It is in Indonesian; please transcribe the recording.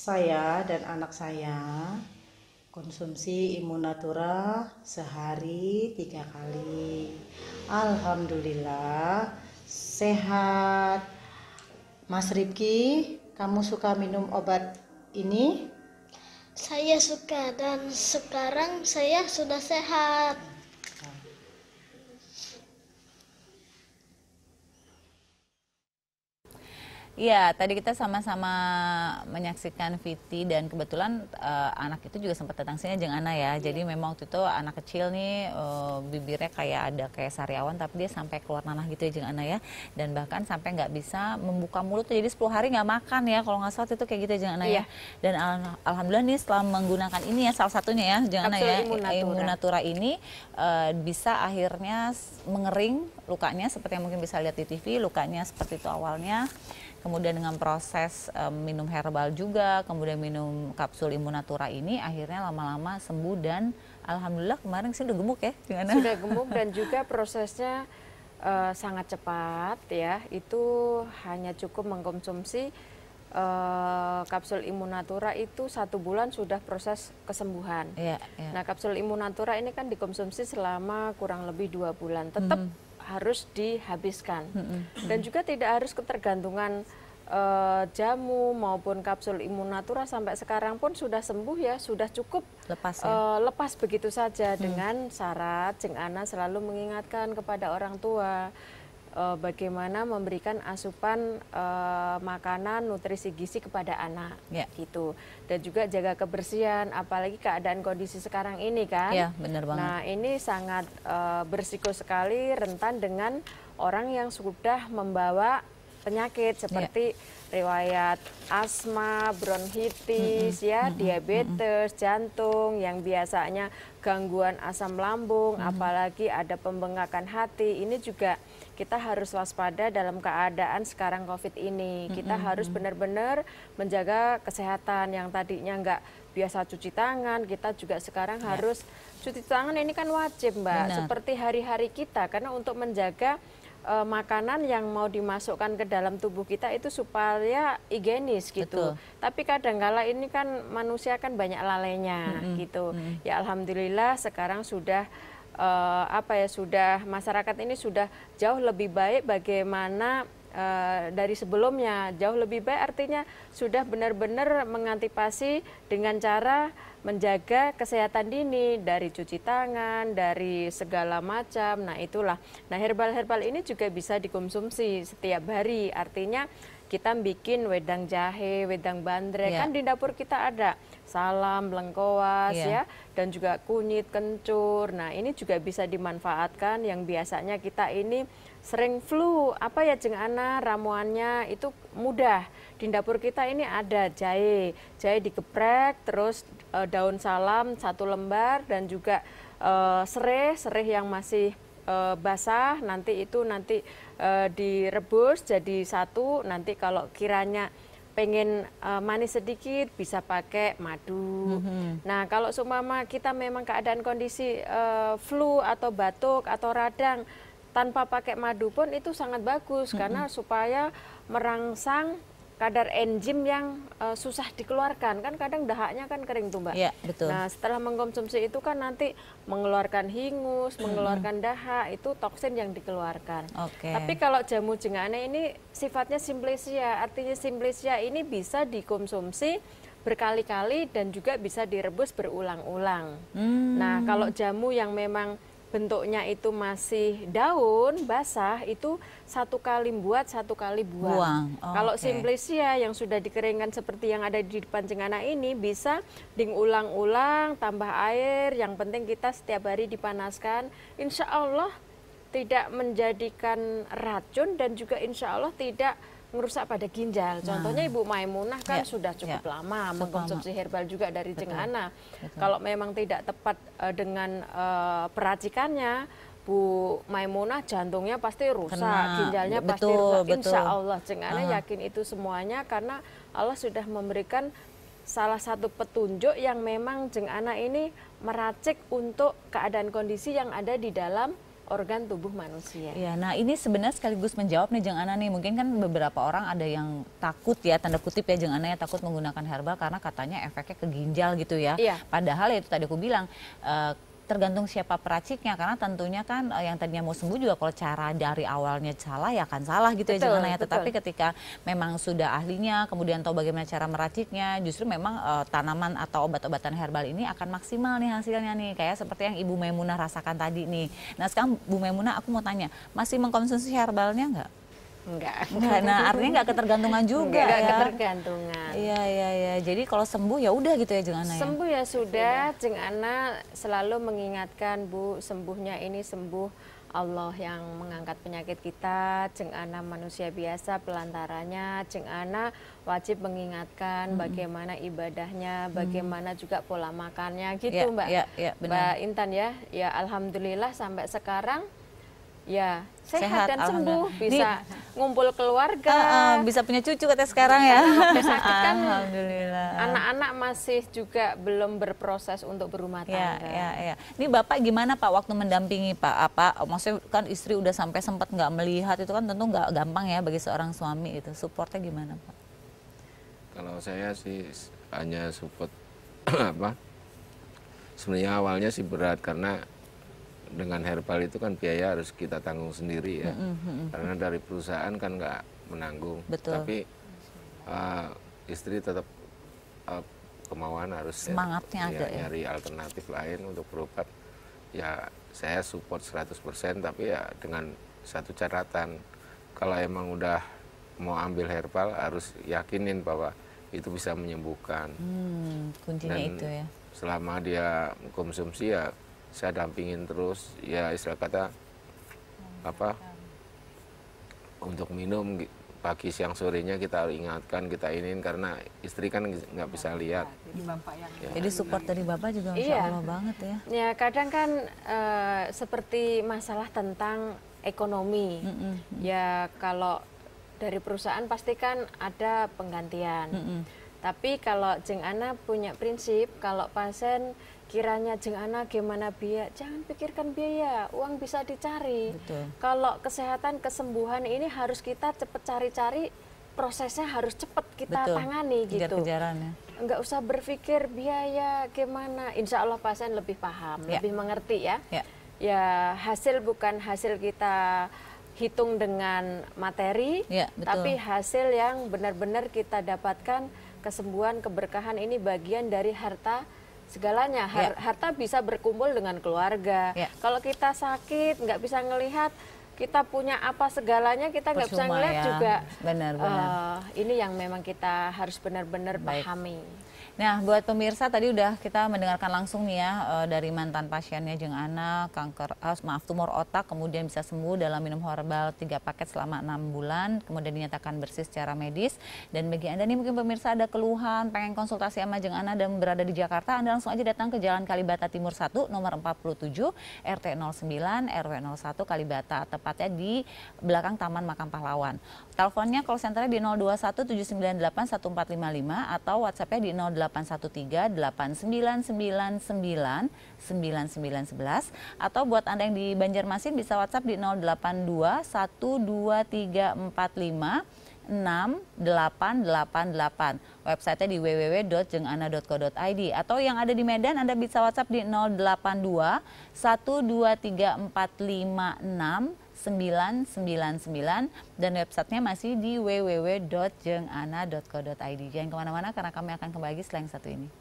Saya dan anak saya konsumsi Immunatura sehari 3 kali. Alhamdulillah sehat. Mas Rifki, kamu suka minum obat ini? Saya suka dan sekarang saya sudah sehat. Iya, tadi kita sama-sama menyaksikan Viti dan kebetulan anak itu juga sempat datang sini jeung Ana ya. Jadi memang waktu itu anak kecil nih bibirnya kayak ada kayak sariawan tapi dia sampai keluar nanah gitu ya jeung Ana ya. Dan bahkan sampai nggak bisa membuka mulut jadi 10 hari nggak makan ya kalau nggak salah itu kayak gitu jeung Ana ya. Dan alhamdulillah nih setelah menggunakan ini ya salah satunya ya jeung Ana ya Immunatura ini bisa akhirnya mengering lukanya seperti yang mungkin bisa lihat di TV, lukanya seperti itu awalnya. Kemudian dengan proses minum herbal juga, kemudian minum kapsul Immunatura ini akhirnya lama-lama sembuh dan alhamdulillah kemarin sih udah gemuk ya. Gimana? Sudah gemuk dan juga prosesnya sangat cepat ya. Itu hanya cukup mengkonsumsi kapsul Immunatura itu 1 bulan sudah proses kesembuhan. Nah kapsul Immunatura ini kan dikonsumsi selama kurang lebih 2 bulan. Tetap harus dihabiskan dan juga tidak harus ketergantungan jamu maupun kapsul Immunatura sampai sekarang pun sudah sembuh ya, sudah cukup lepas begitu saja dengan syarat Jeng Ana selalu mengingatkan kepada orang tua bagaimana memberikan asupan makanan nutrisi gizi kepada anak gitu, dan juga jaga kebersihan apalagi keadaan kondisi sekarang ini kan. Benar banget. Nah ini sangat berisiko sekali, rentan dengan orang yang sudah membawa penyakit seperti riwayat asma, bronkitis ya, diabetes, jantung yang biasanya gangguan asam lambung, apalagi ada pembengkakan hati. Ini juga kita harus waspada dalam keadaan sekarang COVID ini. Kita harus benar-benar menjaga kesehatan yang tadinya nggak biasa cuci tangan, kita juga sekarang harus cuci tangan, ini kan wajib Mbak, seperti hari-hari kita, karena untuk menjaga makanan yang mau dimasukkan ke dalam tubuh kita itu supaya higienis gitu. Tapi kadang-kala ini kan manusia kan banyak lalainya gitu. Ya alhamdulillah sekarang sudah sudah masyarakat ini sudah jauh lebih baik bagaimana dari sebelumnya, jauh lebih baik artinya sudah benar-benar mengantisipasi dengan cara menjaga kesehatan dini dari cuci tangan, dari segala macam. Nah itulah, nah herbal-herbal ini juga bisa dikonsumsi setiap hari, artinya kita bikin wedang jahe, wedang bandrek, kan di dapur kita ada salam, lengkoas ya, dan juga kunyit, kencur. Nah ini juga bisa dimanfaatkan yang biasanya kita ini sering flu, apa ya Jeng Ana, ramuannya itu mudah. Di dapur kita ini ada jahe digeprek, terus daun salam 1 lembar, dan juga sereh yang masih basah, nanti itu direbus jadi 1, nanti kalau kiranya pengen manis sedikit bisa pakai madu. Nah kalau seumpama kita memang keadaan kondisi flu atau batuk atau radang tanpa pakai madu pun itu sangat bagus karena supaya merangsang kadar enzim yang susah dikeluarkan, kan kadang dahaknya kan kering tuh Mbak. Betul. Nah setelah mengkonsumsi itu kan nanti mengeluarkan hingus, mengeluarkan dahak, itu toksin yang dikeluarkan. Tapi kalau jamu Jeng Ana ini sifatnya simplesia, artinya simplesia ini bisa dikonsumsi berkali-kali dan juga bisa direbus berulang-ulang. Nah kalau jamu yang memang bentuknya itu masih daun basah, itu 1 kali buat 1 kali buang. Kalau simplesia yang sudah dikeringkan seperti yang ada di depan Jeng Ana ini bisa diulang-ulang, tambah air, yang penting kita setiap hari dipanaskan, insya Allah tidak menjadikan racun dan juga insya Allah tidak merusak pada ginjal. Contohnya Ibu Maimunah kan sudah cukup lama mengkonsumsi herbal juga dari Jeng Ana. Kalau memang tidak tepat dengan peracikannya, Bu Maimunah jantungnya pasti rusak, ginjalnya pasti rusak. Insya Allah Jeng Ana yakin itu semuanya karena Allah sudah memberikan salah satu petunjuk yang memang Jeng Ana ini meracik untuk keadaan kondisi yang ada di dalam organ tubuh manusia. Ya, nah ini sebenarnya sekaligus menjawab nih Jeng Ana nih, mungkin kan beberapa orang ada yang takut ya, tanda kutip ya Jeng Ana ya, takut menggunakan herbal karena katanya efeknya ke ginjal gitu ya. Iya. Padahal ya itu tadi aku bilang, tergantung siapa peraciknya, karena tentunya kan yang tadinya mau sembuh juga kalau cara dari awalnya salah ya akan salah gitu ya Betul, Jeng Ana ya. betul. Tetapi ketika memang sudah ahlinya, kemudian tahu bagaimana cara meraciknya, justru memang tanaman atau obat-obatan herbal ini akan maksimal nih hasilnya nih, kayak seperti yang Ibu Maimunah rasakan tadi nih. Nah sekarang Bu Maimunah aku mau tanya, masih mengkonsumsi herbalnya nggak? Enggak. Nah artinya nggak ketergantungan juga Enggak ya. ketergantungan. Iya iya iya. Jadi kalau sembuh ya udah gitu ya Jeng Ana ya. Sembuh ya sudah, Jeng Ana selalu mengingatkan Bu, sembuhnya ini sembuh Allah yang mengangkat penyakit kita. Jeng Ana manusia biasa pelantaranya. Jeng Ana wajib mengingatkan bagaimana ibadahnya, bagaimana juga pola makannya gitu Ya, Mbak. ya, benar. Mbak Intan ya. Ya alhamdulillah sampai sekarang ya sehat dan sembuh, alhamdulillah. bisa ngumpul keluarga. Bisa punya cucu katanya sekarang ya. Sakit kan Alhamdulillah. anak-anak masih juga belum berproses untuk berumah Ya, tangga. ya. Ini Bapak gimana Pak waktu mendampingi Pak? Maksudnya kan istri udah sampai sempat nggak melihat, itu kan tentu nggak gampang ya bagi seorang suami itu. Supportnya gimana Pak? Kalau saya sih hanya support apa? Sebenarnya awalnya sih berat karena dengan herbal itu kan biaya harus kita tanggung sendiri ya. Karena dari perusahaan kan nggak menanggung. Betul. Tapi istri tetap kemauan harus Semangatnya ada ya. nyari alternatif lain untuk berobat. Ya saya support 100%, tapi ya dengan satu catatan. Kalau emang udah mau ambil herbal harus yakinin bahwa itu bisa menyembuhkan. Kuncinya Dan itu ya. selama dia konsumsi ya saya dampingin terus, ya istilah kata apa, untuk minum pagi siang sorenya kita harus ingatkan, kita iniin karena istri kan nggak bisa lihat. Jadi support dari Bapak juga Masya Iya. Allah banget ya. Ya kadang kan seperti masalah tentang ekonomi. Ya kalau dari perusahaan pasti kan ada penggantian. Tapi kalau Jeng Ana punya prinsip, kalau pasien kiranya Jeng Ana gimana biaya, jangan pikirkan biaya, uang bisa dicari. Betul. Kalau kesehatan, kesembuhan ini harus kita cepet cari-cari, prosesnya harus cepet kita Betul. tangani gitu. Kejar-kejaran ya. Enggak usah berpikir biaya gimana, insya Allah pasien lebih paham, Ya. lebih mengerti ya. Ya. Ya hasil bukan hasil kita hitung dengan materi, Ya, betul. tapi hasil yang benar-benar kita dapatkan, kesembuhan, keberkahan ini bagian dari harta segalanya. Ya. Harta bisa berkumpul dengan keluarga. Ya. Kalau kita sakit, nggak bisa ngelihat, kita punya apa segalanya, kita nggak bisa Percuma ngelihat ya. juga. Benar. Ini yang memang kita harus benar-benar Baik. pahami. Nah, buat pemirsa tadi udah kita mendengarkan langsung nih ya dari mantan pasiennya Jeng Ana, tumor otak, kemudian bisa sembuh dalam minum herbal 3 paket selama 6 bulan, kemudian dinyatakan bersih secara medis. Dan bagi Anda nih mungkin pemirsa ada keluhan, pengen konsultasi sama Jeng Ana dan berada di Jakarta, Anda langsung aja datang ke Jalan Kalibata Timur 1, nomor 47, RT 09, RW 01 Kalibata, tepatnya di belakang Taman Makam Pahlawan. Teleponnya call centernya di 021 798 1455 atau WhatsAppnya di 0813 8999 9911 atau buat Anda yang di Banjarmasin bisa WhatsApp di 082 12345 6888. Websitenya di www.jengana.co.id atau yang ada di Medan Anda bisa WhatsApp di 082 12345 999 dan websitenya masih di www.jengana.co.id. Jangan kemana-mana karena kami akan kembali setelah yang satu ini.